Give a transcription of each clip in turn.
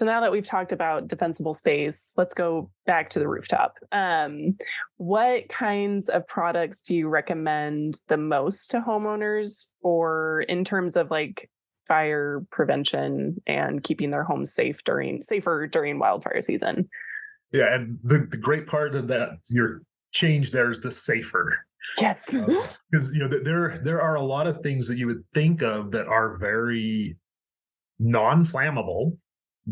So now that we've talked about defensible space, let's go back to the rooftop. What kinds of products do you recommend the most to homeowners for in terms of like fire prevention and keeping their homes safer during wildfire season? Yeah, and the great part of that, your change there is the safer. Yes. Because there are a lot of things that you would think of that are very non-flammable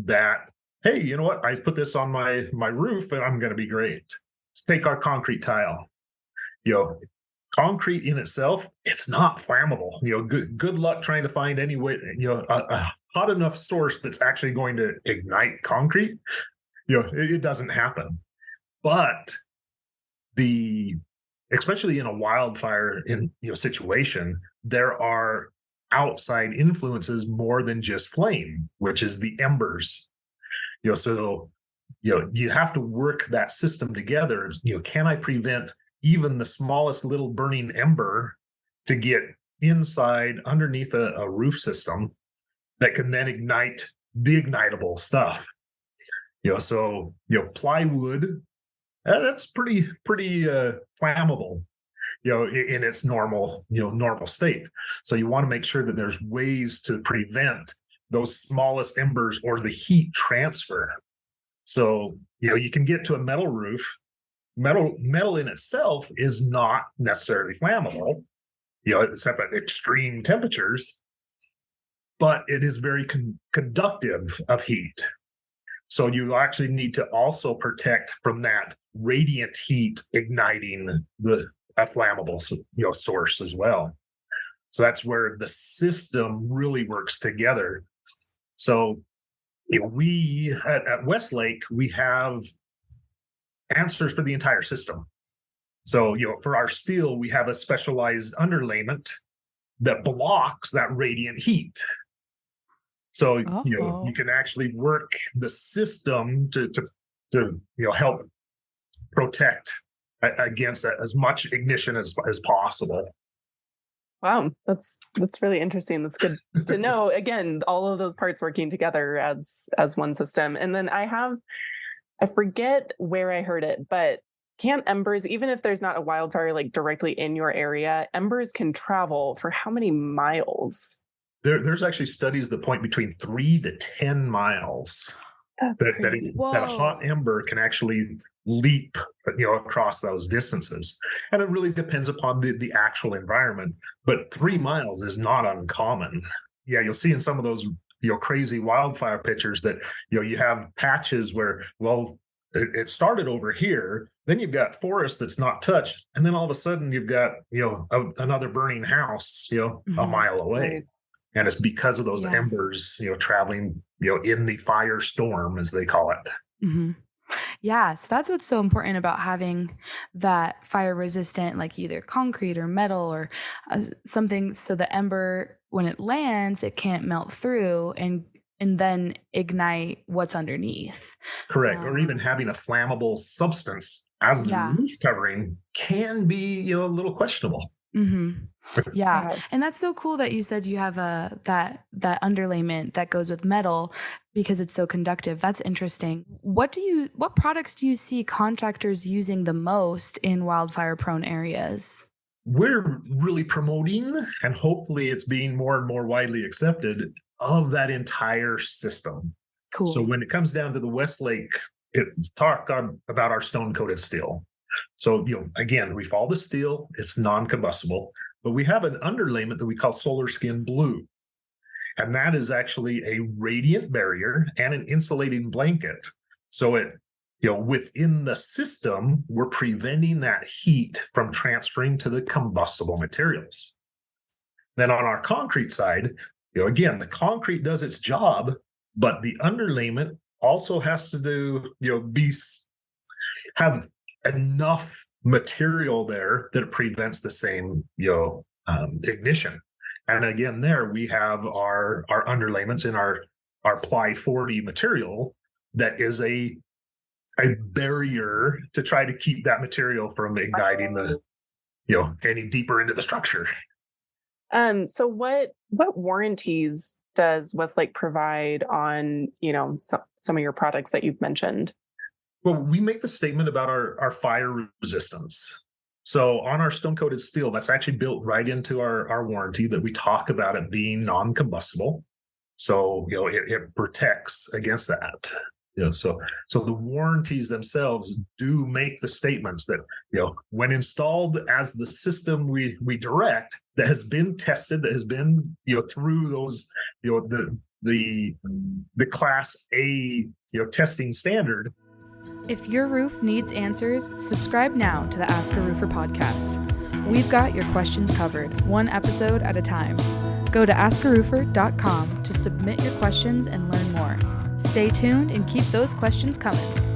that, hey, you know what? I put this on my roof and I'm going to be great. Let's take our concrete tile. Concrete in itself, it's not flammable. Good luck trying to find any way, a hot enough source that's actually going to ignite concrete. It doesn't happen. But especially in a wildfire situation, there are outside influences more than just flame, which is the embers. So you have to work that system together. Can I prevent even the smallest little burning ember to get inside underneath a roof system that can then ignite the ignitable stuff? So plywood, that's pretty flammable, in its normal state. So you want to make sure that there's ways to prevent those smallest embers or the heat transfer. So, you can get to a metal roof. Metal in itself is not necessarily flammable, except at extreme temperatures, but it is very conductive of heat. So you actually need to also protect from that radiant heat igniting a flammable source as well. So that's where the system really works together. So we at Westlake, we have answers for the entire system. So for our steel, we have a specialized underlayment that blocks that radiant heat. So you can actually work the system to help protect against as much ignition as possible. Wow, that's really interesting. That's good to know. Again, all of those parts working together as one system. And then I forget where I heard it, but can't embers, even if there's not a wildfire like directly in your area, embers can travel for how many miles? There's actually studies that point between 3 to 10 miles. That's crazy. That a hot ember can actually leap, across those distances. And it really depends upon the actual environment. But 3 miles is not uncommon. Yeah, you'll see in some of those, crazy wildfire pictures that, you have patches where, it started over here, then you've got forest that's not touched, and then all of a sudden you've got, another burning house, a mile away. Right. And it's because of those embers, traveling, in the firestorm, as they call it. Mm-hmm. Yeah. So that's what's so important about having that fire resistant, like either concrete or metal or something. So the ember, when it lands, it can't melt through and then ignite what's underneath. Correct. Or even having a flammable substance as the roof covering can be, a little questionable. Mm-hmm. Yeah. And that's so cool that you said you have that underlayment that goes with metal because it's so conductive. That's interesting. What products do you see contractors using the most in wildfire prone areas? We're really promoting, and hopefully it's being more and more widely accepted, of that entire system. Cool. So when it comes down to the Westlake, it's talk about our stone coated steel. So, again, we follow the steel, it's non-combustible, but we have an underlayment that we call Solar Skin Blue. And that is actually a radiant barrier and an insulating blanket. So it, within the system, we're preventing that heat from transferring to the combustible materials. Then on our concrete side, again, the concrete does its job, but the underlayment also has to have enough material there that it prevents the same, ignition. And again, there we have our underlayments in our Ply 40 material that is a barrier to try to keep that material from igniting any deeper into the structure. So what warranties does Westlake provide on, some of your products that you've mentioned? Well, we make the statement about our fire resistance. So on our stone-coated steel, that's actually built right into our warranty, that we talk about it being non-combustible. So, it protects against that. So the warranties themselves do make the statements that, when installed as the system we direct, that has been tested, that has been, through those, the class A, testing standard. If your roof needs answers, subscribe now to the AskARoofer podcast. We've got your questions covered, one episode at a time. Go to AskARoofer.com to submit your questions and learn more. Stay tuned and keep those questions coming.